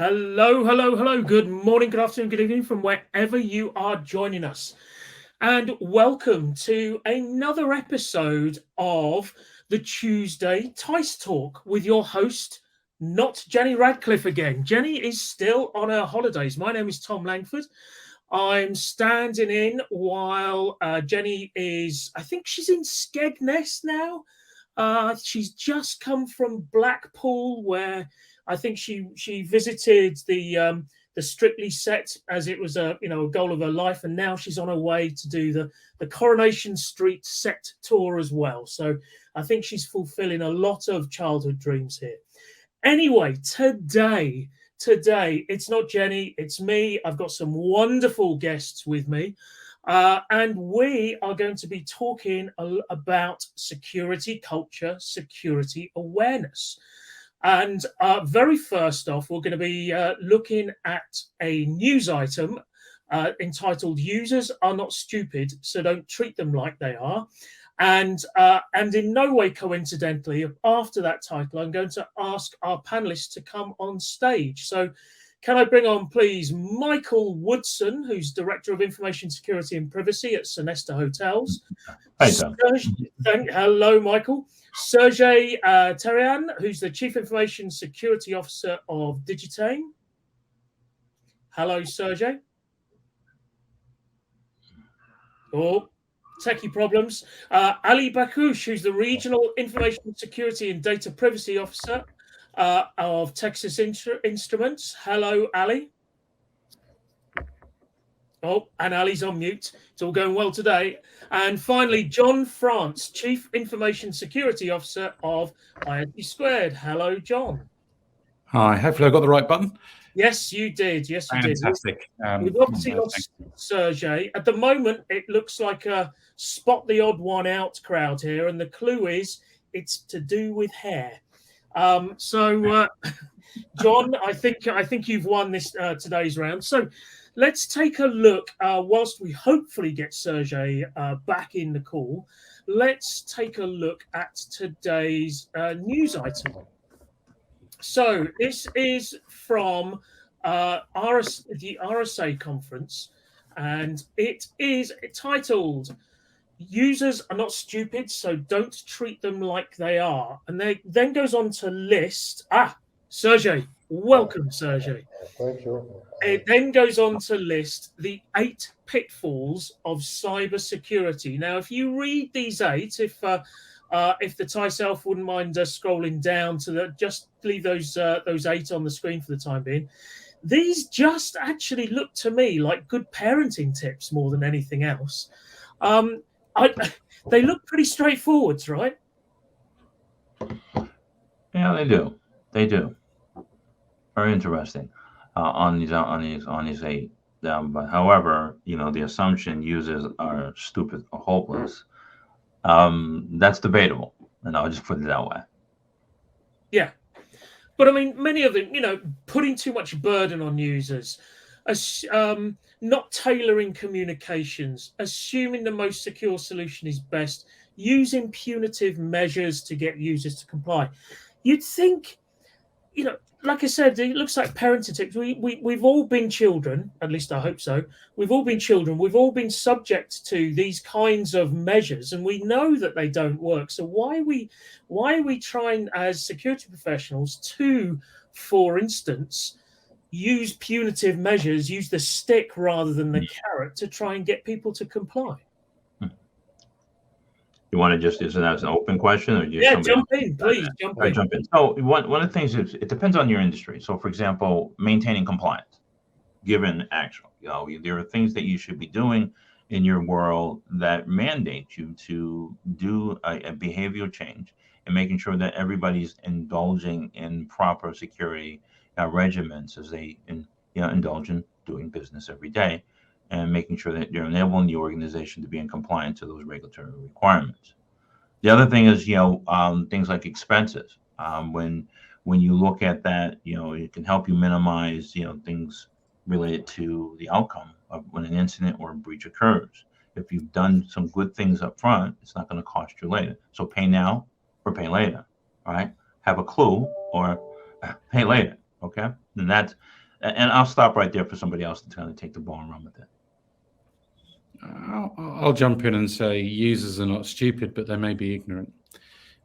Hello, hello, hello. Good morning, good afternoon, good evening from wherever you are joining us. And welcome to another episode of the Tuesday teissTalk with your host, not Jenny Radcliffe again. Jenny is still on her holidays. My name is Tom Langford. I'm standing in while Jenny is, I think she's in Skegness now. She's just come from Blackpool, where I think she visited the Strictly set as it was a goal of her life, and now she's on her way to do the Coronation Street set tour as well. So I think she's fulfilling a lot of childhood dreams here. Anyway, today it's not Jenny, it's me. I've got some wonderful guests with me. And we are going to be talking about security culture, security awareness. And very first off, we're going to be looking at a news item entitled "Users Are Not Stupid, so Don't Treat Them Like They Are." And in no way coincidentally, after that title, I'm going to ask our panelists to come on stage. So can I bring on, please, Michael Woodson, who's Director of Information Security and Privacy at Sonesta Hotels. Hi, Tom. Hello, Michael. Sergey Terian, who's the Chief Information Security Officer of Digitane. Hello, Sergey. Oh, techie problems. Ali Bakush, who's the Regional Information Security and Data Privacy Officer of Texas Instruments. Hello, Ali. Oh, and Ali's on mute. It's all going well today. And finally, John France, Chief Information Security Officer of IoT Squared. Hello, John. Hi, hopefully I got the right button. Yes, you did. Yes, you Fantastic. did. We've obviously lost Sergey. At the moment, it looks like a spot the odd one out crowd here. And the clue is it's to do with hair. John, I think you've won this today's round. So let's take a look. Whilst we hopefully get Sergey back in the call, let's take a look at today's news item. So this is from the RSA conference, and it is titled "Users Are Not Stupid, so Don't Treat Them Like They Are." And they then goes on to list Sergey. Welcome, Sergey. Thank you. It then goes on to list the 8 pitfalls of cybersecurity. Now, if you read these 8, if the Thyself wouldn't mind scrolling down to just leave those 8 on the screen for the time being, these just actually look to me like good parenting tips more than anything else. They look pretty straightforward, right? Yeah, they do. They do. Very interesting on these 8. But however, the assumption users are stupid or hopeless. That's debatable, and I'll just put it that way. Yeah, but I mean, many of them, putting too much burden on users, not tailoring communications, assuming the most secure solution is best, using punitive measures to get users to comply. You'd think, like I said, it looks like parenting tips. We've all been children, at least I hope so. We've all been children. We've all been subject to these kinds of measures, and we know that they don't work. So why are we trying as security professionals to, for instance, use punitive measures, use the stick rather than the carrot to try and get people to comply? You want to is that an open question, or jump in, please. Jump in. So one of the things is it depends on your industry. So, for example, maintaining compliance, given actual, there are things that you should be doing in your world that mandate you to do a behavioral change and making sure that everybody's indulging in proper security regimens as they indulge in doing business every day, and making sure that you're enabling the organization to be in compliance to those regulatory requirements. The other thing is, things like expenses. When you look at that, it can help you minimize, things related to the outcome of when an incident or a breach occurs. If you've done some good things up front, it's not going to cost you later. So pay now or pay later, right? Have a clue or pay later. Okay, and I'll stop right there for somebody else to kind of take the ball and run with it. I'll jump in and say users are not stupid, but they may be ignorant,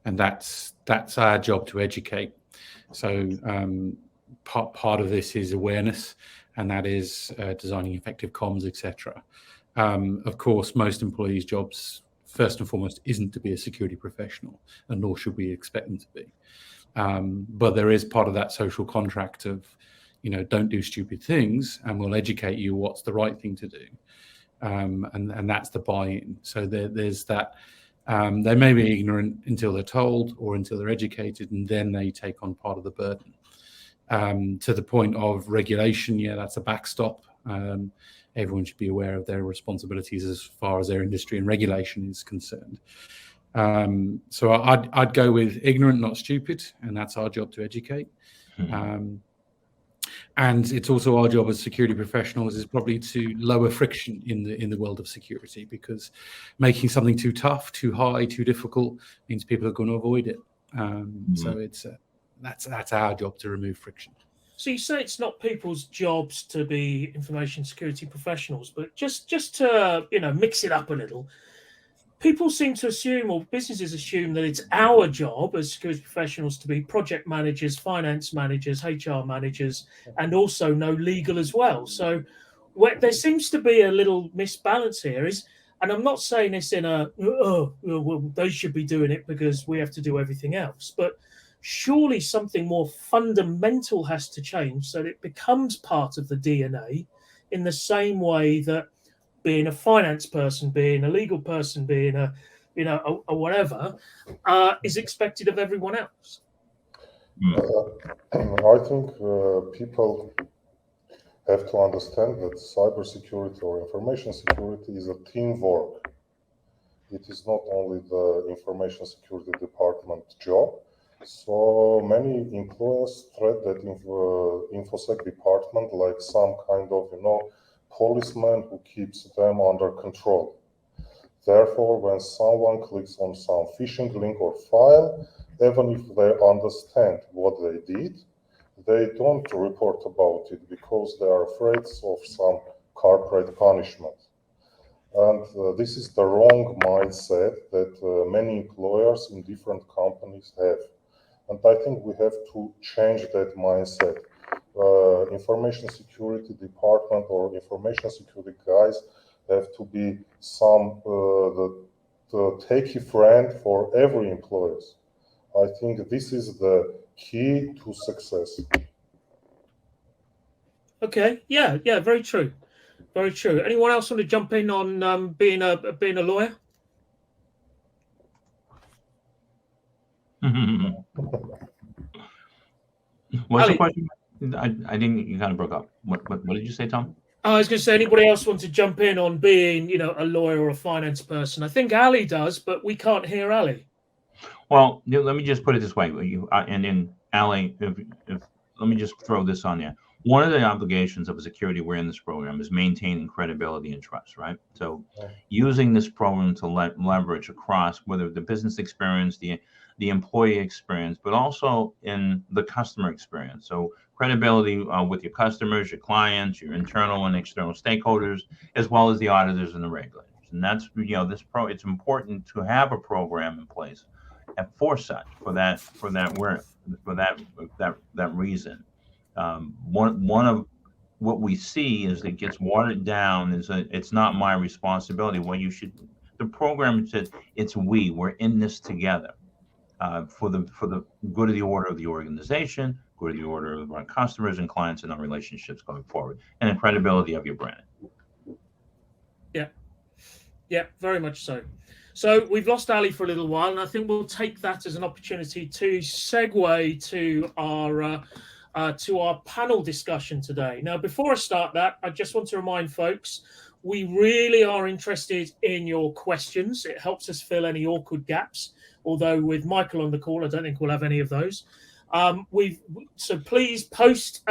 and that's our job to educate. So part of this is awareness, and that is designing effective comms, etc. Of course, most employees' jobs, first and foremost, isn't to be a security professional, and nor should we expect them to be. But there is part of that social contract of, don't do stupid things, and we'll educate you what's the right thing to do. And that's the buy-in. So there's that. They may be ignorant until they're told or until they're educated, and then they take on part of the burden. To the point of regulation, that's a backstop. Everyone should be aware of their responsibilities as far as their industry and regulation is concerned. So I'd go with ignorant, not stupid, and that's our job to educate. And it's also our job as security professionals is probably to lower friction in the world of security, because making something too tough, too high, too difficult means people are going to avoid it. So that's our job, to remove friction. So you say it's not people's jobs to be information security professionals, but just to mix it up a little. People seem to assume, or businesses assume, that it's our job as security professionals to be project managers, finance managers, HR managers, and also know legal as well. So there seems to be a little misbalance here. And I'm not saying this in well, they should be doing it because we have to do everything else. But surely something more fundamental has to change so that it becomes part of the DNA, in the same way that being a finance person, being a legal person, being a whatever, is expected of everyone else. I think people have to understand that cybersecurity or information security is a teamwork. It is not only the information security department job. So many employers treat that InfoSec department like some kind of, policeman who keeps them under control. Therefore, when someone clicks on some phishing link or file, even if they understand what they did, they don't report about it because they are afraid of some corporate punishment. And this is the wrong mindset that many employers in different companies have. And I think we have to change that mindset. Information security department or information security guys have to be some the techie friend for every employer. I think this is the key to success. Okay, yeah, very true, very true. Anyone else want to jump in on being a lawyer? What's the question? I didn't. You kind of broke up. What did you say, Tom? I was going to say, anybody else want to jump in on being, a lawyer or a finance person? I think Ali does, but we can't hear Ali. Well, let me just put it this way. And then Ali, if let me just throw this on there. One of the obligations of a security awareness program is maintaining credibility and trust, right? So using this program to leverage across whether the business experience, the employee experience, but also in the customer experience. So credibility with your customers, your clients, your internal and external stakeholders, as well as the auditors and the regulators. And that's, it's important to have a program in place at foresight for that reason. One of what we see is it gets watered down is it's not my responsibility. The program says we're in this together for the good of the order of the organization, good of the order of our customers and clients and our relationships going forward, and the credibility of your brand. Yeah, very much so. So we've lost Ali for a little while, and I think we'll take that as an opportunity to segue to our panel discussion today. Now, before I start that, I just want to remind folks, we really are interested in your questions. It helps us fill any awkward gaps, although with Michael on the call, I don't think we'll have any of those. So please post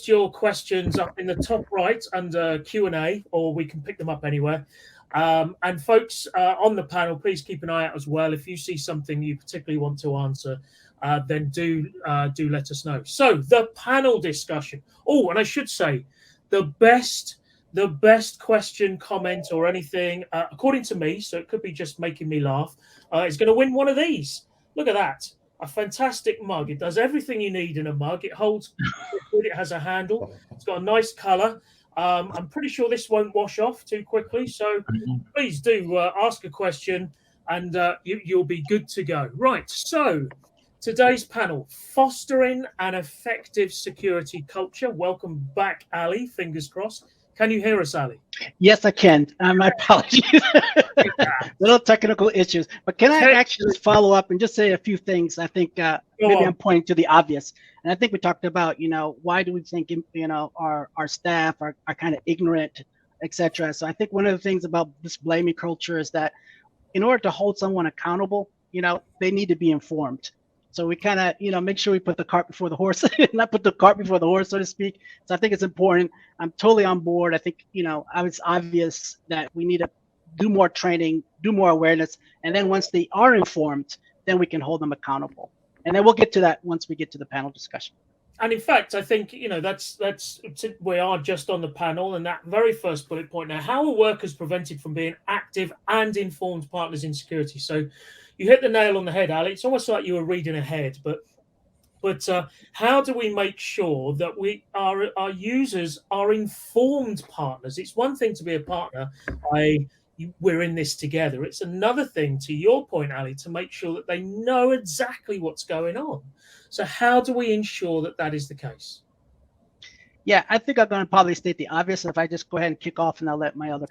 your questions up in the top right under Q&A, or we can pick them up anywhere. And folks on the panel, please keep an eye out as well. If you see something you particularly want to answer, then do let us know. So the panel discussion. Oh, and I should say, the best question, comment, or anything, according to me, so it could be just making me laugh, is going to win one of these. Look at that. A fantastic mug. It does everything you need in a mug. It holds liquid. It has a handle. It's got a nice color. I'm pretty sure this won't wash off too quickly. So please do ask a question and you'll be good to go. Right. So today's panel, fostering an effective security culture. Welcome back, Ali. Fingers crossed. Can you hear us, Ali? Yes, I can. My apologies. Little technical issues. But can I actually follow up and just say a few things? I think maybe I'm pointing to the obvious. And I think we talked about, why do we think, our staff are kind of ignorant, etc. So I think one of the things about this blaming culture is that in order to hold someone accountable, they need to be informed. So we kind of, make sure we put the cart before the horse, not put the cart before the horse, so to speak. So I think it's important. I'm totally on board. I think, it's obvious that we need to do more training, do more awareness. And then once they are informed, then we can hold them accountable. And then we'll get to that once we get to the panel discussion. And in fact, I think, that's we are just on the panel and that very first bullet point now, how are workers prevented from being active and informed partners in security? So you hit the nail on the head, Ali. It's almost like you were reading ahead, but how do we make sure that our users are informed partners? It's one thing to be a partner. We're in this together. It's another thing, to your point, Ali, to make sure that they know exactly what's going on. So how do we ensure that that is the case? Yeah, I think I'm going to probably state the obvious if I just go ahead and kick off and I'll let my other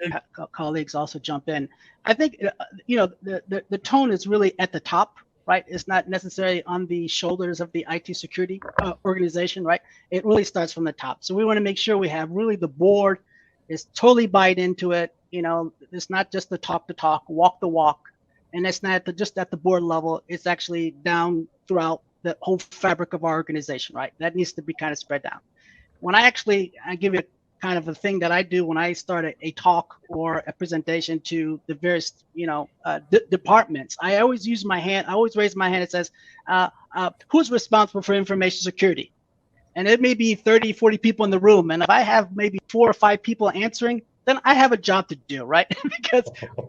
colleagues also jump in. I think, the tone is really at the top, right? It's not necessarily on the shoulders of the IT security organization, right? It really starts from the top. So we want to make sure we have really the board is totally buying into it. It's not just the talk, walk the walk. And it's not just at the board level. It's actually down throughout the whole fabric of our organization, right? That needs to be kind of spread down. When I give you kind of a thing that I do when I start a talk or a presentation to the various, departments, I always use my hand. I always raise my hand. It says, who's responsible for information security? And it may be 30, 40 people in the room. And if I have maybe 4 or 5 people answering, then I have a job to do, right? Because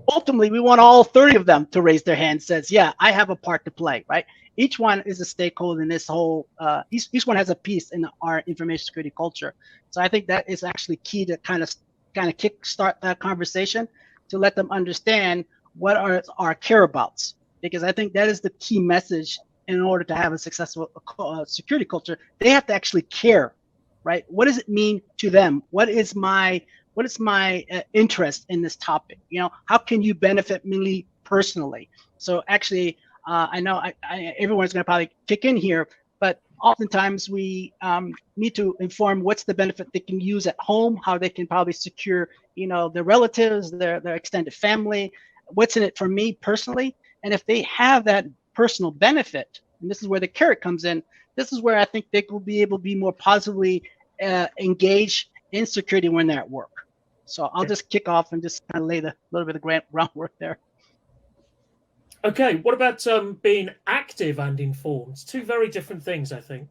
ultimately we want all 30 of them to raise their hand, says, yeah, I have a part to play, right? Each one is a stakeholder in this whole, each one has a piece in our information security culture. So I think that is actually key to kind of kickstart that conversation, to let them understand what are our care abouts, because I think that is the key message. In order to have a successful security culture, they have to actually care, right? What does it mean to them? What is my interest in this topic? How can you benefit me personally? So actually, I know everyone's going to probably kick in here, but oftentimes we need to inform what's the benefit they can use at home, how they can probably secure, their relatives, their extended family, what's in it for me personally. And if they have that personal benefit, and this is where the carrot comes in, this is where I think they will be able to be more positively engaged in security when they're at work. So I'll just kick off and just kind of lay the little bit of groundwork there. Okay, what about being active and informed? It's 2 very different things, I think.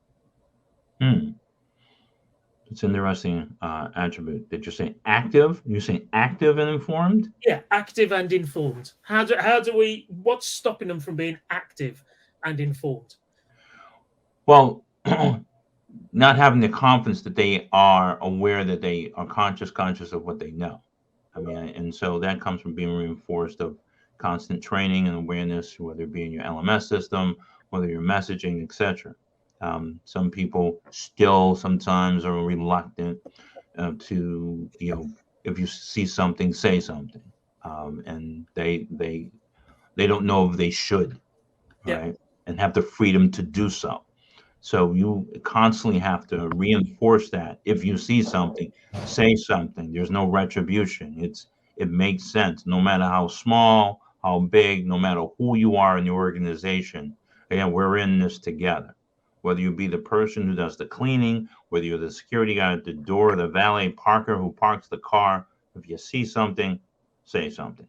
It's an interesting attribute. Did you say active? You say active and informed? Yeah, active and informed. How do we? What's stopping them from being active and informed? Well, not having the confidence that they are aware that they are conscious of what they know. I mean, and so that comes from being reinforced of constant training and awareness, whether it be in your LMS system, whether you're messaging, etc. Some people still sometimes are reluctant to, if you see something, say something, and they don't know if they should, right, and have the freedom to do so. So you constantly have to reinforce that. If you see something, say something. There's no retribution. It makes sense, no matter how small, how big, no matter who you are in the organization. Again, we're in this together. Whether you be the person who does the cleaning, whether you're the security guy at the door, the valet parker who parks the car, if you see something, say something.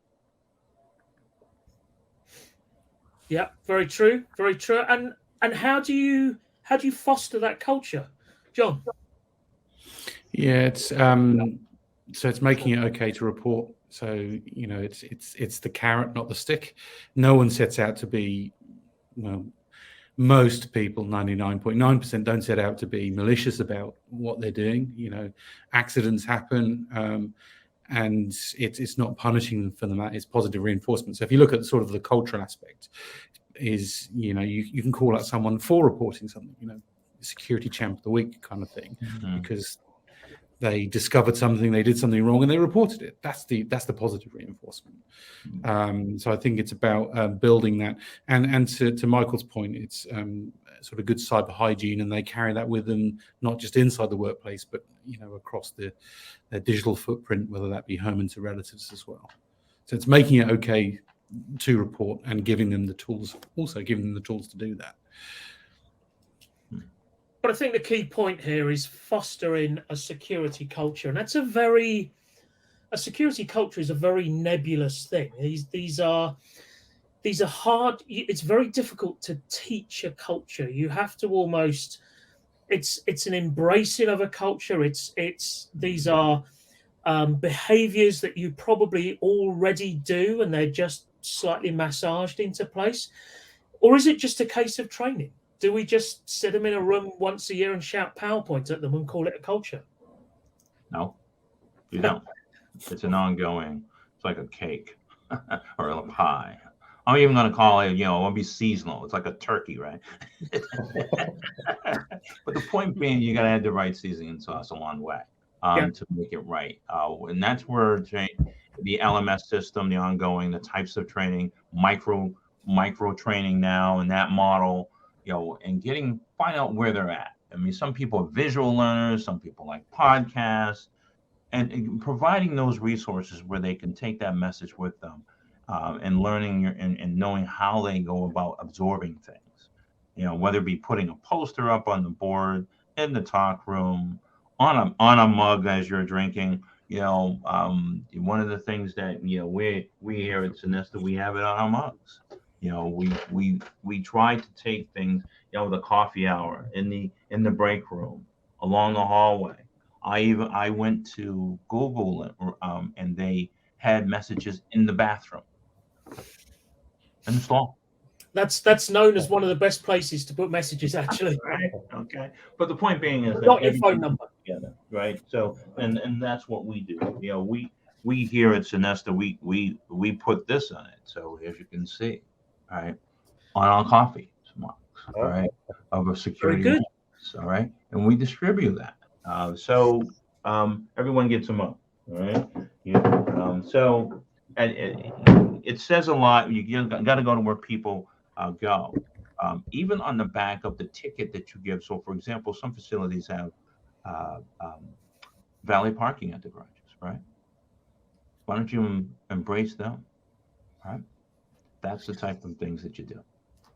Yeah, very true, very true. And and how do you foster that culture, John? Yeah, it's so it's making it okay to report. So it's the carrot, not the stick. No one sets out to be, well, most people, 99.9%, don't set out to be malicious about what they're doing. Accidents happen, and it's not punishing them for them. It's positive reinforcement. So if you look at sort of the cultural aspect, is you can call out someone for reporting something, security champ of the week kind of thing, because they discovered something, they did something wrong, and they reported it. That's the positive reinforcement. So I think it's about building that, and to Michael's point, it's sort of good cyber hygiene, and they carry that with them, not just inside the workplace, but across their digital footprint, whether that be home and to relatives as well. So it's making it okay to report and giving them the tools, also giving them the tools to do that. But I think the key point here is fostering a security culture, and that's a security culture is a very nebulous thing. These are hard. It's very difficult to teach a culture. You have to almost. It's an embracing of a culture. These are behaviors that you probably already do, and they're just slightly massaged into place. Or is it just a case of training? Do we just sit them in a room once a year and shout PowerPoint at them and call it a culture? No, you don't. It's an ongoing. It's like a cake or a pie. I'm even going to call it, it won't be seasonal. It's like a turkey, right? But the point being, you got to add the right seasoning sauce along the way to make it right. And that's where the LMS system, the ongoing, the types of training, micro training now, and that model, and find out where they're at. I mean, some people are visual learners, some people like podcasts, and providing those resources where they can take that message with them, and learning and knowing how they go about absorbing things. Whether it be putting a poster up on the board, in the talk room, on a mug as you're drinking. One of the things that we here at Sonesta, we have it on our mugs. We try to take things, the coffee hour, in the break room, along the hallway. I went to Google, and they had messages in the bathroom, in the stall. That's known as one of the best places to put messages, actually. Right. Okay. But the point being is not your phone number. Together, right? So and that's what we do. We here at Sonesta, we put this on it. So as you can see, all right, on our coffee mugs, all right, of a security. Very good. Marks, all right, and we distribute that. So everyone gets a mug, all right. So it says a lot. You got to go to where people go. Even on the back of the ticket that you give. So, for example, some facilities have valet parking at the garages, right? Why don't you embrace them, right? That's the type of things that you do.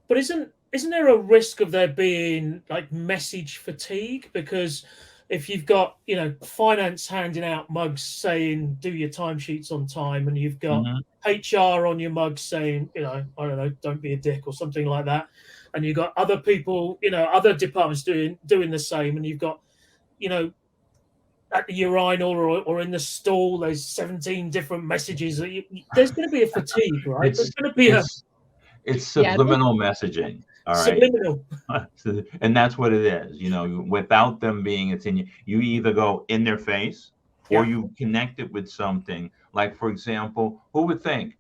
But isn't there a risk of there being like message fatigue? Because if you've got finance handing out mugs saying do your timesheets on time, and you've got HR on your mugs saying I don't know, don't be a dick or something like that, and you've got other people, other departments doing the same, and you've got at the urinal or in the stall, there's 17 different messages. There's going to be a fatigue, right? There's going to be it's subliminal messaging. All right. Subliminal. And that's what it is. Without them being, it's in you either go in their face or you connect it with something. Like, for example, who would think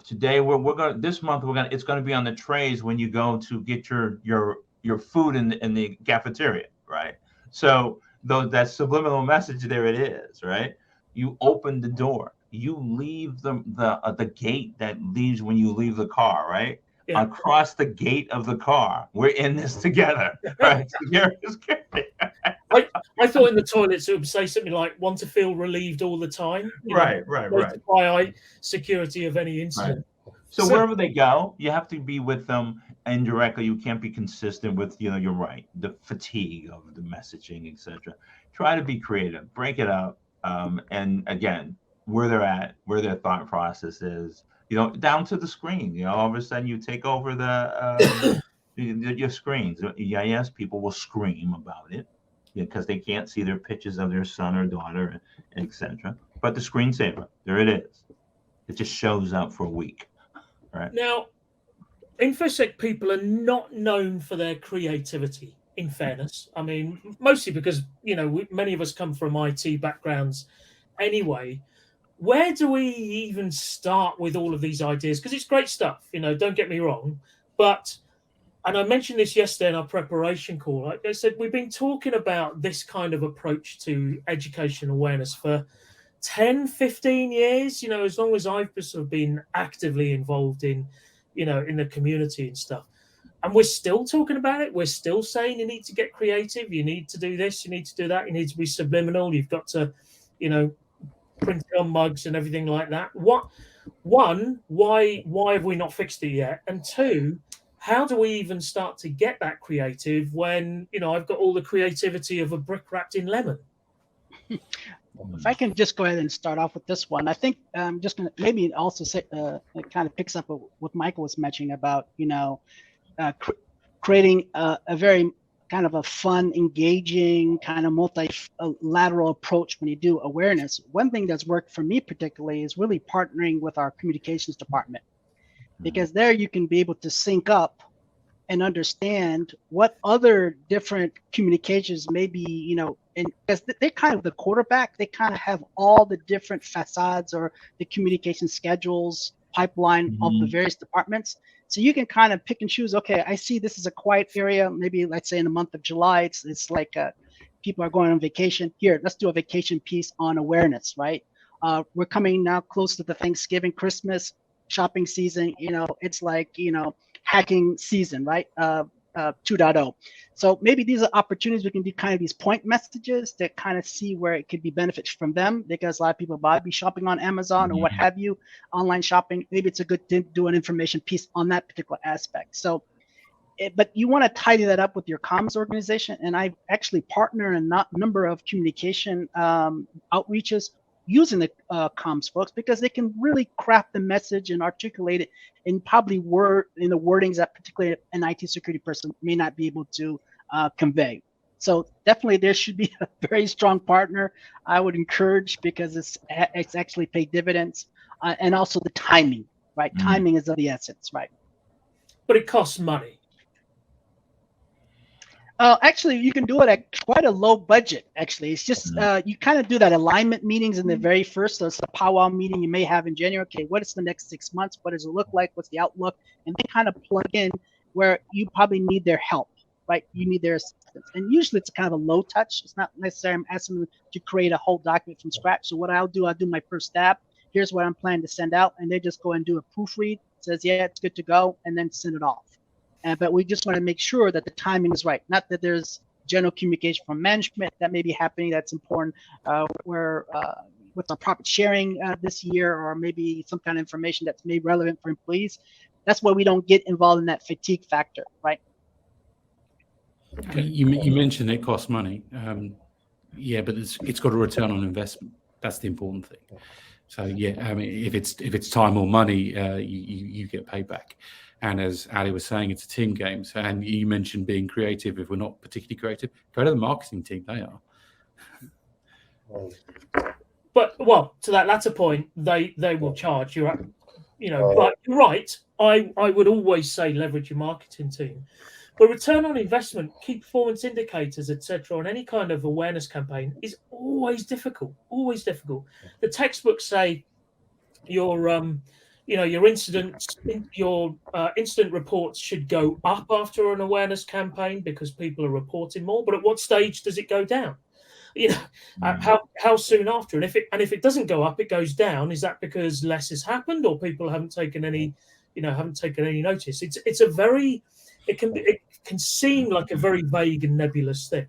today we're going this month it's going to be on the trays when you go to get your food in the cafeteria, right? So that subliminal message, there it is, right? You open the door, you leave the gate that leaves when you leave the car, right? Yeah. Across the gate of the car, we're in this together, right? I thought in the toilets it would say something like "want to feel relieved all the time." Right. Notify security of any incident. Right. So wherever they go, you have to be with them indirectly. You can't be consistent with, you're right, the fatigue of the messaging, etc. Try to be creative, break it up, and again, where they're at, where their thought process is, down to the screen. All of a sudden you take over Your screens, EIS people will scream about it because they can't see their pictures of their son or daughter, etc. But the screensaver, there it is. It just shows up for a week, right? Now, InfoSec people are not known for their creativity, in fairness. I mean, mostly because, many of us come from IT backgrounds anyway. Where do we even start with all of these ideas? Because it's great stuff, don't get me wrong. But, and I mentioned this yesterday in our preparation call, like I said, we've been talking about this kind of approach to education awareness for 10, 15 years, as long as I've sort of been actively involved in the community and stuff. And we're still talking about it. We're still saying you need to get creative. You need to do this. You need to do that. You need to be subliminal. You've got to, print it on mugs and everything like that. Why have we not fixed it yet? And two, how do we even start to get that creative when, I've got all the creativity of a brick wrapped in lemon? If I can just go ahead and start off with this one, I think I'm just going to maybe also say it kind of picks up what Michael was mentioning about, creating a very kind of a fun, engaging, kind of multilateral approach when you do awareness. One thing that's worked for me particularly is really partnering with our communications department, because there you can be able to sync up and understand what other different communications maybe, and because they're kind of the quarterback, they kind of have all the different facades or the communication schedules pipeline of the various departments. So you can kind of pick and choose. Okay, I see this is a quiet area. Maybe let's say in the month of July, it's like people are going on vacation. Here, let's do a vacation piece on awareness, right? We're coming now close to the Thanksgiving, Christmas shopping season. It's like, hacking season, right? 2.0. So maybe these are opportunities we can do kind of these point messages that kind of see where it could be benefits from them, because a lot of people be shopping on Amazon or what have you, online shopping. Maybe it's a good to do an information piece on that particular aspect. So, but you want to tidy that up with your comms organization. And I actually partner in a number of communication outreaches using the comms folks, because they can really craft the message and articulate it in probably in the wordings that particularly an IT security person may not be able to convey. So definitely there should be a very strong partner I would encourage, because it's actually paid dividends, and also the timing, right? Timing is of the essence, right? But it costs money. Actually, you can do it at quite a low budget. Actually, it's just you kind of do that alignment meetings in the very first. So it's a powwow meeting you may have in January. Okay, what is the next 6 months? What does it look like? What's the outlook? And they kind of plug in where you probably need their help, right? You need their assistance. And usually it's kind of a low touch. It's not necessarily I'm asking them to create a whole document from scratch. So what I'll do my first stab. Here's what I'm planning to send out, and they just go and do a proofread. Says yeah, it's good to go, and then send it off. But we just want to make sure that the timing is right. Not that there's general communication from management that may be happening. That's important. Where with our profit sharing this year, or maybe some kind of information that's made relevant for employees. That's why we don't get involved in that fatigue factor, right? You mentioned it costs money. Yeah, but it's got a return on investment. That's the important thing. So yeah, I mean, if it's time or money, you get paid back. And as Ali was saying, it's a team game. So, and you mentioned being creative. If we're not particularly creative, go to the marketing team. They are. But to that latter point, they will charge you. But you're right. I would always say leverage your marketing team. But return on investment, key performance indicators, etc., on any kind of awareness campaign is always difficult. Always difficult. The textbooks say your incident reports should go up after an awareness campaign because people are reporting more. But at what stage does it go down? How soon after? And if it doesn't go up, it goes down. Is that because less has happened, or people haven't taken any notice? It can seem like a very vague and nebulous thing.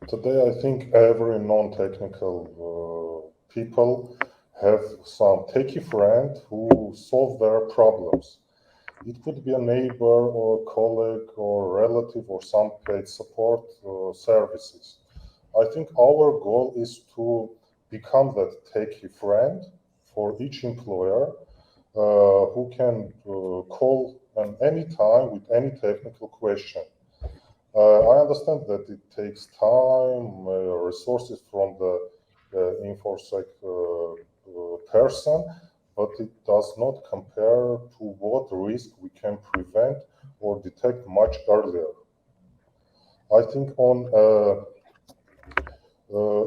Today, I think every non-technical people have some techie friend who solve their problems. It could be a neighbor or colleague or relative or some paid support services. I think our goal is to become that techie friend for each employer who can call and any time with any technical question. I understand that it takes time, resources from the InfoSec person, but it does not compare to what risk we can prevent or detect much earlier. I think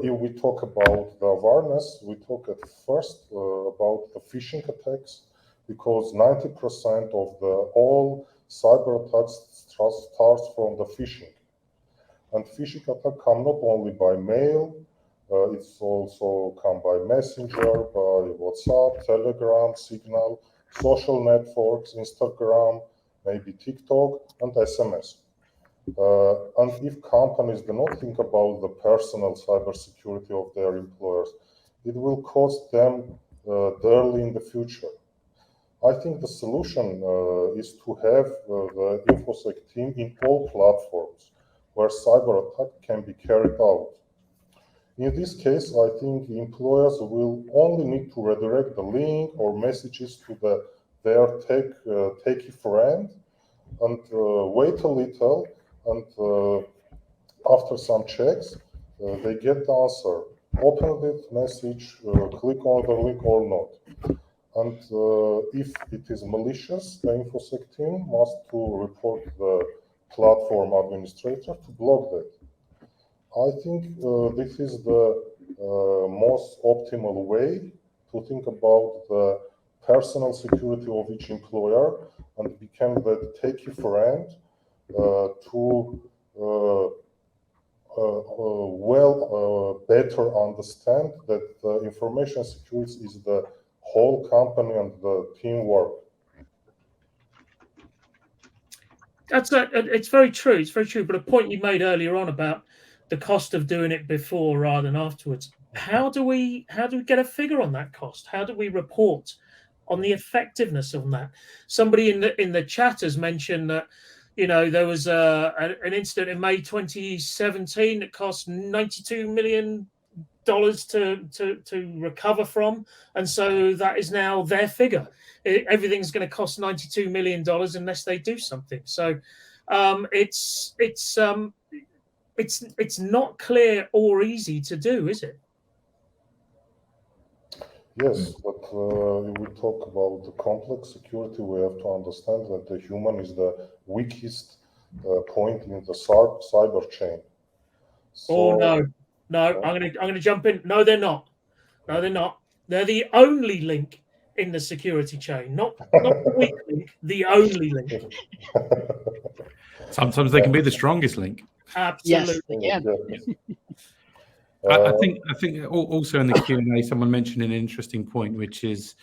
if we talk about the awareness, we talk at first about the phishing attacks, because 90% of all cyber attacks starts from the phishing. And phishing attacks come not only by mail, it's also come by Messenger, by WhatsApp, Telegram, Signal, social networks, Instagram, maybe TikTok, and SMS. And if companies do not think about the personal cybersecurity of their employers, it will cost them dearly in the future. I think the solution is to have the InfoSec team in all platforms where cyber attack can be carried out. In this case, I think employers will only need to redirect the link or messages to their techie friend and wait a little, and after some checks, they get the answer. Open the message, click on the link or not. And if it is malicious, the InfoSec team must to report the platform administrator to block that. I think this is the most optimal way to think about the personal security of each employer and become the techie friend to better understand that information security is the whole company and the teamwork. It's very true. It's very true. But a point you made earlier on about the cost of doing it before rather than afterwards. How do we get a figure on that cost? How do we report on the effectiveness of that? Somebody in the chat has mentioned that there was an incident in May 2017 that cost $92 million to recover from, and so that is now their figure. Everything's going to cost $92 million unless they do something. So it's not clear or easy to do, is it? Yes, but if we talk about the complex security, we have to understand that the human is the weakest point in the cyber chain. So, no, I'm going to jump in. No, they're not. No, they're not. They're the only link in the security chain, not the weak link, the only link. Sometimes they can be the strongest link. Absolutely. Yes, Yeah. I think also in the Q&A, someone mentioned an interesting point, which is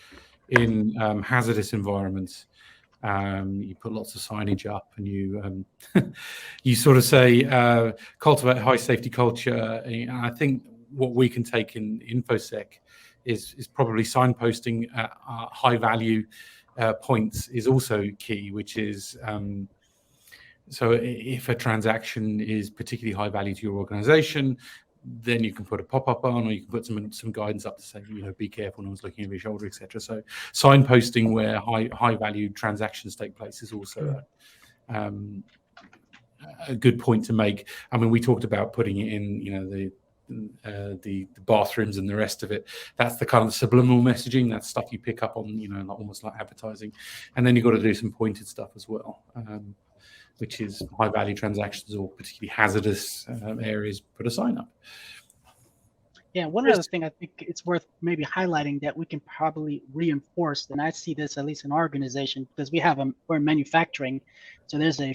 in hazardous environments, you put lots of signage up, and you you sort of say cultivate high safety culture. And I think what we can take in InfoSec is probably signposting at high value points is also key, which is so if a transaction is particularly high value to your organization, then you can put a pop-up on, or you can put some guidance up to say, be careful, no one's looking over your shoulder, etc. So signposting where high value transactions take place is also a good point to make. I mean, we talked about putting it in, the bathrooms and the rest of it. That's the kind of subliminal messaging. That's stuff you pick up on, almost like advertising. And then you've got to do some pointed stuff as well, which is high value transactions or particularly hazardous areas. Put a sign up. Yeah, one other thing I think it's worth maybe highlighting that we can probably reinforce, and I see this at least in our organization, because we're in manufacturing, so there's a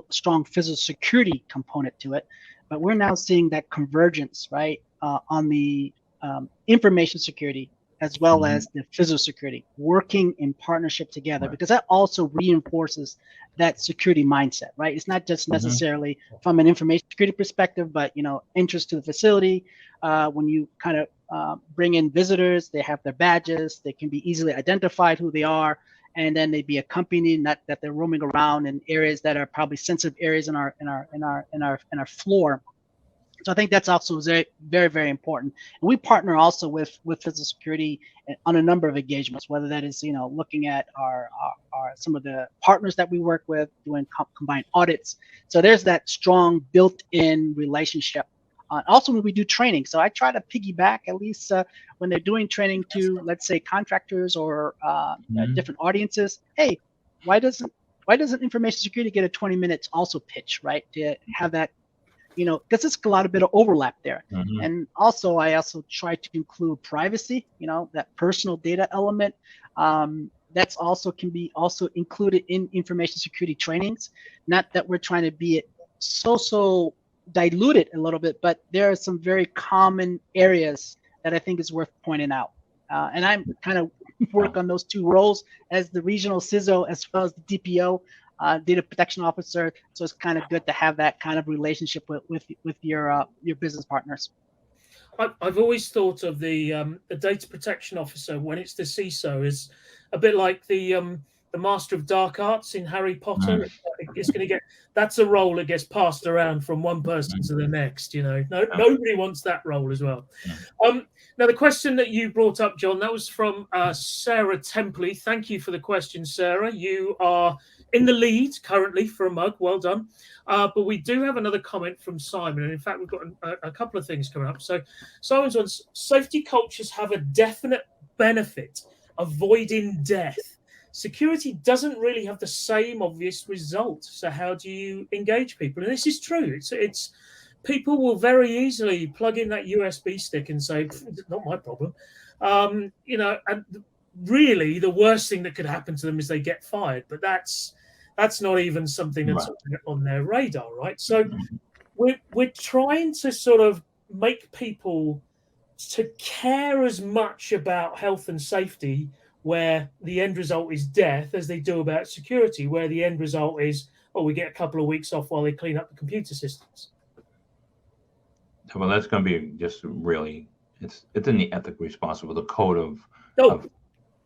strong physical security component to it, but we're now seeing that convergence, right, on the information security as well as the physical security, working in partnership together, because that also reinforces that security mindset, right? It's not just necessarily from an information security perspective, but interest to the facility. When you kind of bring in visitors, they have their badges, they can be easily identified who they are, and then they'd be accompanied, not that they're roaming around in areas that are probably sensitive areas in our floor. So I think that's also very, very, very important. And we partner also with physical security on a number of engagements, whether that is, looking at our some of the partners that we work with, doing combined audits. So there's that strong built-in relationship. Also, when we do training, so I try to piggyback at least when they're doing training to, let's say, contractors or different audiences. Hey, why doesn't information security get a 20 minutes also pitch, right? To have that, because there's a lot of bit of overlap there. And also, I also try to include privacy, that personal data element. That's also can be also included in information security trainings. Not that we're trying to be it so diluted a little bit, but there are some very common areas that I think is worth pointing out. And I'm kind of work on those two roles as the regional CISO as well as the DPO, data protection officer. So it's kind of good to have that kind of relationship with your business partners. I've always thought of the data protection officer when it's the CISO is a bit like the Master of Dark Arts in Harry Potter. It's going to get, that's a role that gets passed around from one person to the next. Nobody wants that role as well. Now the question that you brought up, John, that was from Sarah Templey. Thank you for the question, Sarah. You are in the lead currently for a mug. Well done. But we do have another comment from Simon, and in fact we've got a couple of things coming up. So Simon's on safety cultures have a definite benefit, avoiding death. Security doesn't really have the same obvious result. So how do you engage people? And this is true. It's people will very easily plug in that USB stick and say, not my problem. And really the worst thing that could happen to them is they get fired. But that's not even something that's on their radar, right? So we're trying to sort of make people to care as much about health and safety where the end result is death as they do about security, where the end result is, we get a couple of weeks off while they clean up the computer systems. Well, that's going to be just really, it's in the ethic responsible, the code of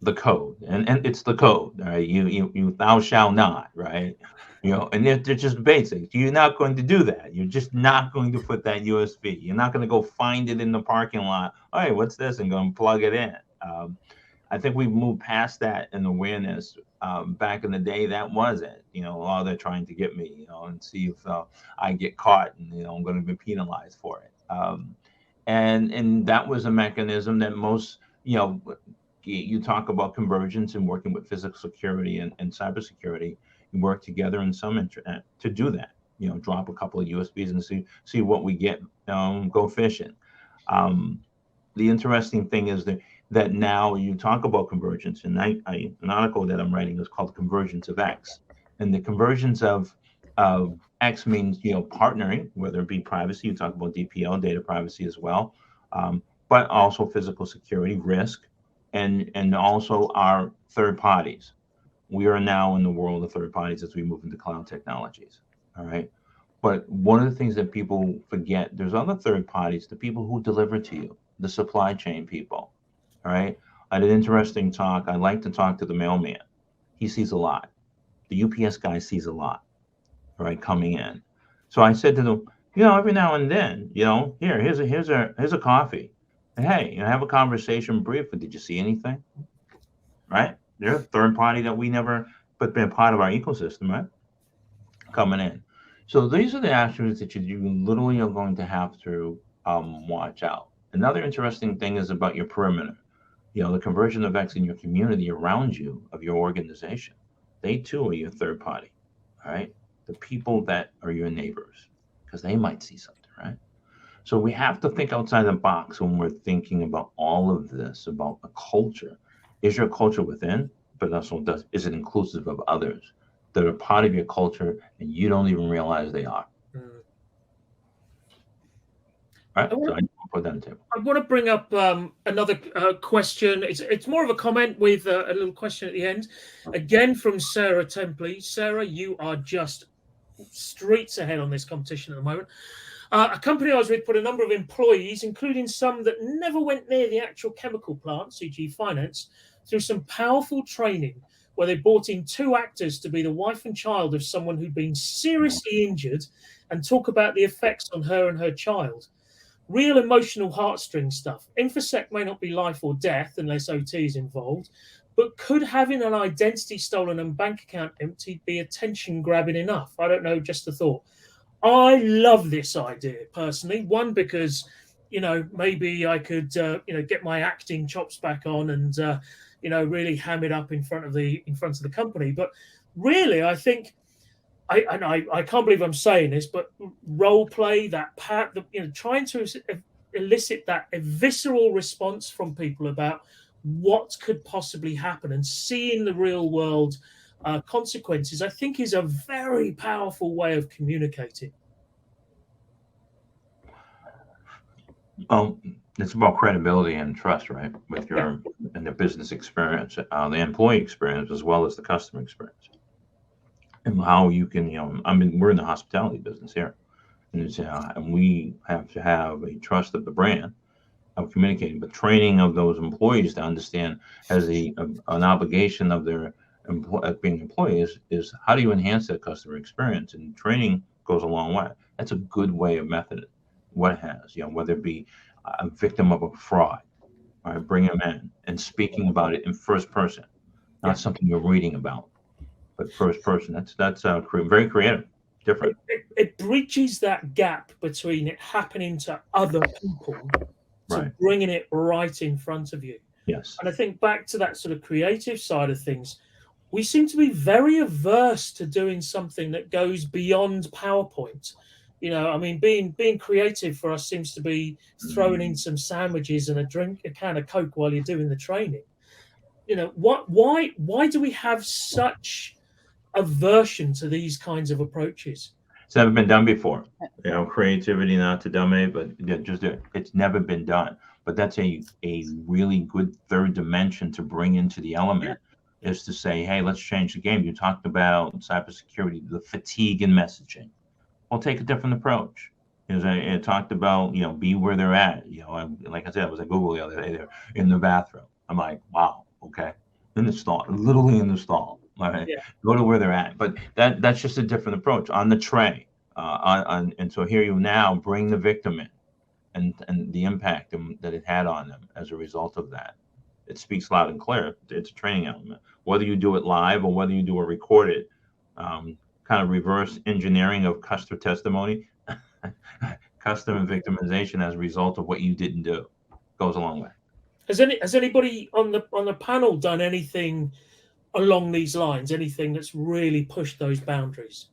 the code, and it's the code, right? You thou shalt not, right? And they're just basics. You're not going to do that. You're just not going to put that USB. You're not going to go find it in the parking lot. All right, what's this? And go and plug it in. I think we've moved past that in awareness. Back in the day, that wasn't, they're trying to get me, and see if I get caught and, I'm going to be penalized for it. And that was a mechanism that most, you talk about convergence and working with physical security and cybersecurity, you work together in some internet to do that, drop a couple of USBs and see what we get, go fishing. The interesting thing is that now you talk about convergence, and an article that I'm writing is called Convergence of X. And the convergence of X means, partnering, whether it be privacy, you talk about DPO, data privacy as well, but also physical security, risk, and also our third parties. We are now in the world of third parties as we move into cloud technologies, all right? But one of the things that people forget, there's other third parties, the people who deliver to you, the supply chain people. All right. I had an interesting talk. I like to talk to the mailman. He sees a lot. The UPS guy sees a lot, right, coming in. So I said to them, every now and then, here's a coffee. And hey, have a conversation briefly. Did you see anything? Right? They're a third party that we never, but been part of our ecosystem, right? Coming in. So these are the attributes that you literally are going to have to watch out. Another interesting thing is about your perimeter. The conversion of X in your community around you, of your organization. They too are your third party, all right? The people that are your neighbors, because they might see something, right? So we have to think outside the box when we're thinking about all of this, about a culture. Is your culture within, but also is it inclusive of others that are part of your culture and you don't even realize they are? All right, so I put that on the table. I want to bring up another question. It's more of a comment with a little question at the end. Again, from Sarah Templey. Sarah, you are just streets ahead on this competition at the moment. A company I was with put a number of employees, including some that never went near the actual chemical plant, CG Finance, through some powerful training where they brought in 2 actors to be the wife and child of someone who'd been seriously injured and talk about the effects on her and her child. Real emotional heartstring stuff. InfoSec may not be life or death unless OT is involved, but could having an identity stolen and bank account emptied be attention grabbing enough? I don't know, just a thought. I love this idea personally. One, because maybe I could get my acting chops back on and really ham it up in front of the company. But really, I think I can't believe I'm saying this, but role play, that part, trying to elicit that visceral response from people about what could possibly happen and seeing the real world consequences, I think is a very powerful way of communicating. It's about credibility and trust, right? With your and the business experience, the employee experience, as well as the customer experience, and how you can, we're in the hospitality business here, and we have to have a trust of the brand of communicating, but training of those employees to understand as an obligation of their being employees is how do you enhance that customer experience, and training goes a long way. That's a good way of method what it has, whether it be a victim of a fraud, all right, bring them in and speaking about it in first person, not something you're reading about, but first person. That's very creative, different. It bridges that gap between it happening to other people to bringing it right in front of you. Yes. And I think back to that sort of creative side of things, we seem to be very averse to doing something that goes beyond PowerPoint. Being creative for us seems to be throwing in some sandwiches and a can of Coke while you're doing the training. Why do we have such aversion to these kinds of approaches? It's never been done before. Creativity, not to dominate, but it's never been done. But that's a really good third dimension to bring into the element, is to say, hey, let's change the game. You talked about cybersecurity, the fatigue in messaging. I'll take a different approach. As I talked about, be where they're at. Like I said, I was at Google the other day. They're in the bathroom. I'm like, wow, okay, in the stall, literally in the stall. All right, go to where they're at. But that's just a different approach on the tray. And so here you now bring the victim in, and the impact that it had on them as a result of that. It speaks loud and clear. It's a training element. Whether you do it live or whether you do it recorded. Kind of reverse engineering of customer testimony, customer victimization as a result of what you didn't do, goes a long way. Has anybody on the panel done anything along these lines? Anything that's really pushed those boundaries?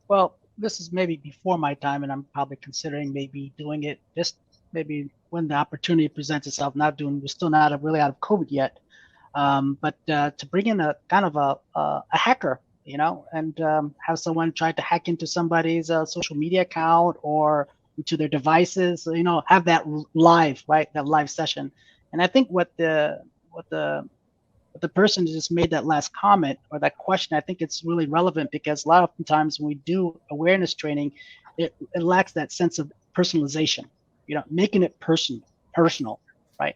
Well, this is maybe before my time, and I'm probably considering maybe doing it just maybe when the opportunity presents itself. We're still not really out of COVID yet, but to bring in a kind of a hacker. And have someone try to hack into somebody's social media account or into their devices, have that live, right? That live session. And I think what the person just made that last comment or that question, I think it's really relevant because a lot of times when we do awareness training, it lacks that sense of personalization, making it personal, right?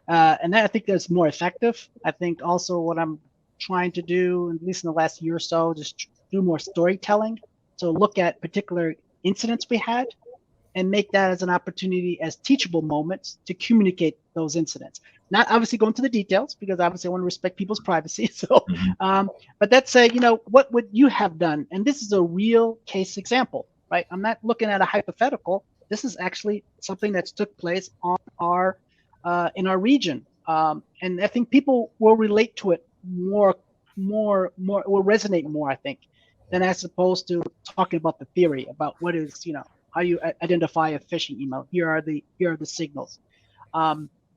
And then I think that's more effective. I think also what I'm trying to do, at least in the last year or so, just do more storytelling. So look at particular incidents we had and make that as an opportunity as teachable moments to communicate those incidents. Not obviously go into the details because obviously I want to respect people's privacy. So, but let's say, what would you have done? And this is a real case example, right? I'm not looking at a hypothetical. This is actually something that's took place on in our region. And I think people will relate to it more will resonate more, I think, than as opposed to talking about the theory about what is, how you identify a phishing email. Here are the signals.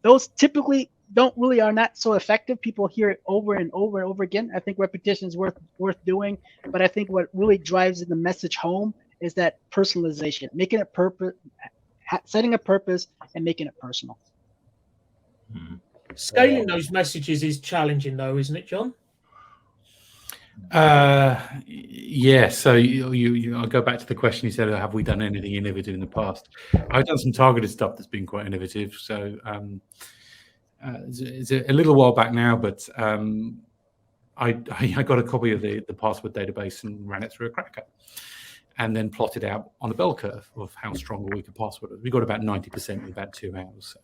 Those typically are not so effective. People hear it over and over and over again. I think repetition is worth doing, but I think what really drives the message home is that personalization, making it setting a purpose and making it personal. Scaling those messages is challenging, though, isn't it, John? Yeah. So I'll go back to the question you said: have we done anything innovative in the past? I've done some targeted stuff that's been quite innovative. So it's a little while back now, but I got a copy of the password database and ran it through a cracker. and then plotted out on a bell curve of how strong or weak a password is. We got about 90% in about 2 hours.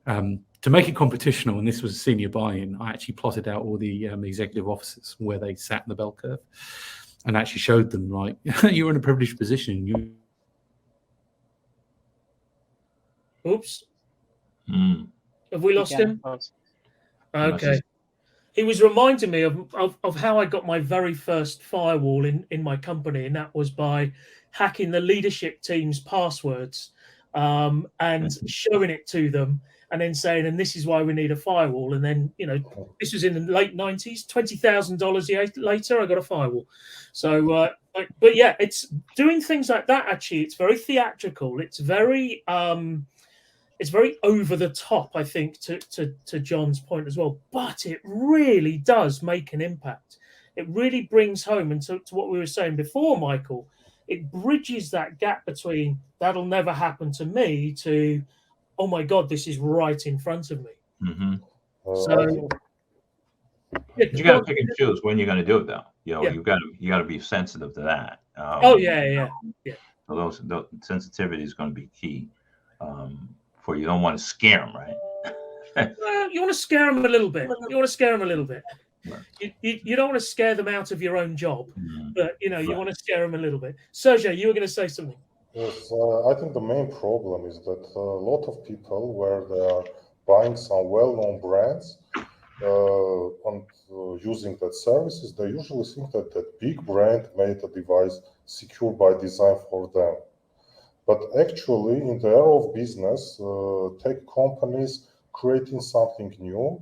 So, to make it competitional, and this was senior buy-in, I actually plotted out all the executive officers where they sat in the bell curve, and actually showed them, like, you're in a privileged position. Oops. Mm. Have we lost him? Okay. He was reminding me of how I got my very first firewall in my company, and that was by hacking the leadership team's passwords and showing it to them, and then saying, and this is why we need a firewall. And then, this was in the late 90s, $20,000 later, I got a firewall. So, but yeah, it's doing things like that. Actually, it's very theatrical. It's very over the top, I think, to John's point as well. But it really does make an impact. It really brings home, and to what we were saying before, Michael, it bridges that gap between that'll never happen to me to, oh my God, this is right in front of me. Mm-hmm. So you got to pick and choose when you're going to do it, though. You got to be sensitive to that. Yeah. So those sensitivity is going to be key. For you don't want to scare them, right? Well, you want to scare them a little bit. Right. You don't want to scare them out of your own job, but you want to scare them a little bit. Sergey, you were going to say something. Yes, I think the main problem is that a lot of people, where they are buying some well-known brands and using that services, they usually think that that big brand made a device secure by design for them. But actually, in the era of business, tech companies creating something new,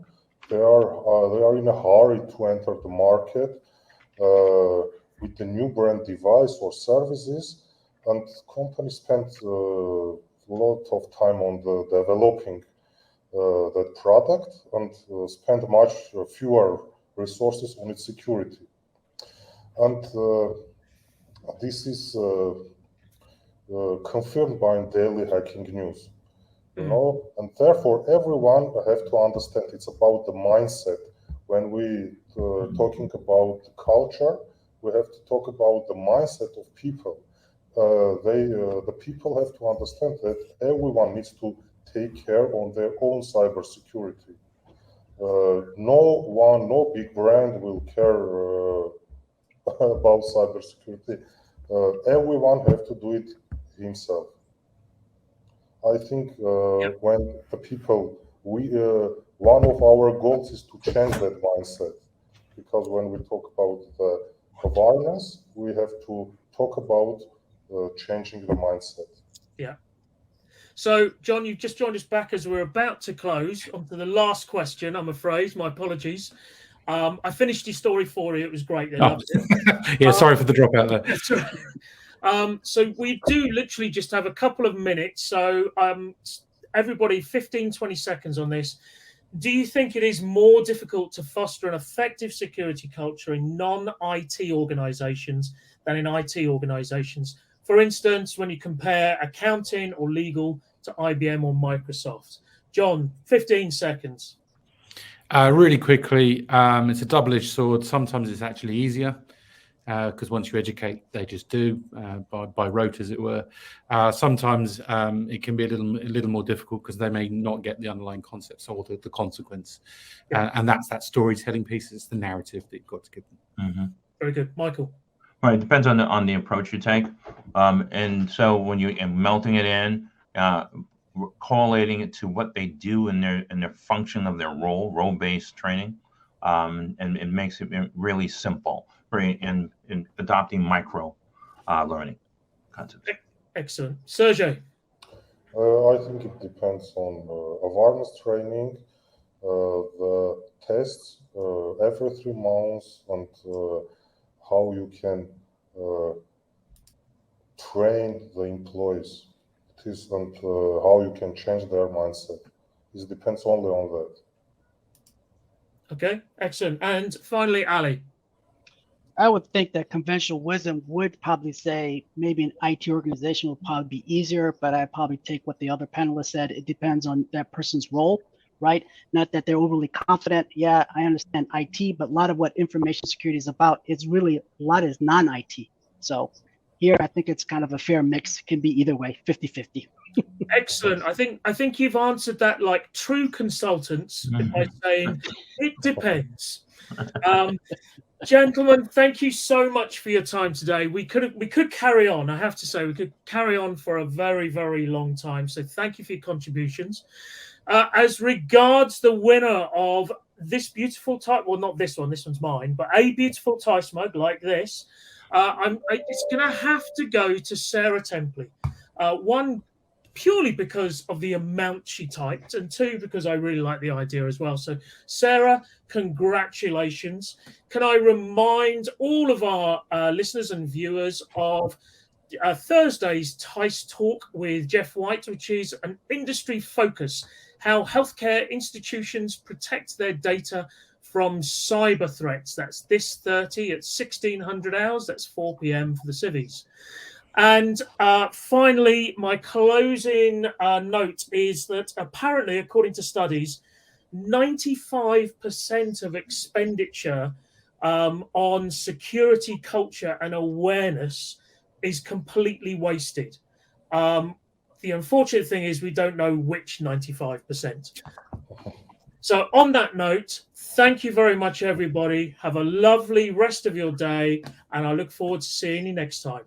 they are in a hurry to enter the market with the new brand device or services, and companies spend a lot of time on developing that product and spend much fewer resources on its security. And this is confirmed by daily hacking news, and therefore everyone have to understand it's about the mindset. When we talking about culture, we have to talk about the mindset of people. The people have to understand that everyone needs to take care on their own cybersecurity. No big brand will care about cybersecurity. Everyone have to do it himself. I think when the people, one of our goals is to change that mindset, because when we talk about the awareness, we have to talk about changing the mindset. Yeah. So, John, you've just joined us back as we're about to close on to the last question. I'm afraid, my apologies. I finished your story for you. It was great. They loved it. Yeah, sorry for the dropout there. That's right. So we do literally just have a couple of minutes. So everybody, 15, 20 seconds on this. Do you think it is more difficult to foster an effective security culture in non-IT organizations than in IT organizations? For instance, when you compare accounting or legal to IBM or Microsoft. John, 15 seconds. Really quickly, it's a double-edged sword. Sometimes it's actually easier because once you educate, they just do by rote, as it were. Sometimes it can be a little more difficult because they may not get the underlying concepts or the consequence. And that's that storytelling piece. It's the narrative that you've got to give them. Mm-hmm. Very good. Michael? Right, it depends on the approach you take. And so when you're melting it in, correlating it to what they do in their function of their role-based training, and it makes it really simple in adopting micro learning concepts. Excellent. Sergey? I think it depends on awareness training, the tests every 3 months, and how you can train the employees. And how you can change their mindset. It depends only on that. Okay, excellent. And finally, Ali. I would think that conventional wisdom would probably say maybe an IT organization would probably be easier, but I'd probably take what the other panelists said. It depends on that person's role, right? Not that they're overly confident. Yeah, I understand IT, but a lot of what information security is about is really, a lot is non-IT. So Here, I think it's kind of a fair mix. It can be either way, 50-50. Excellent. I think you've answered that like true consultants by saying it depends. Gentlemen, thank you so much for your time today. We could carry on. I have to say, we could carry on for a very, very long time. So thank you for your contributions. As regards the winner of this beautiful type, well, not this one, this one's mine, but a beautiful Tice mug like this, it's going to have to go to Sarah Templey. One, purely because of the amount she typed, and two, because I really like the idea as well. So, Sarah, congratulations. Can I remind all of our listeners and viewers of Thursday's teissTalk with Jeff White, which is an industry focus, how healthcare institutions protect their data from cyber threats. That's this 30 at 1600 hours. That's 4 p.m. for the civvies. And finally, my closing note is that apparently, according to studies, 95% of expenditure on security culture and awareness is completely wasted. The unfortunate thing is we don't know which 95%. So on that note, thank you very much, everybody. Have a lovely rest of your day, and I look forward to seeing you next time.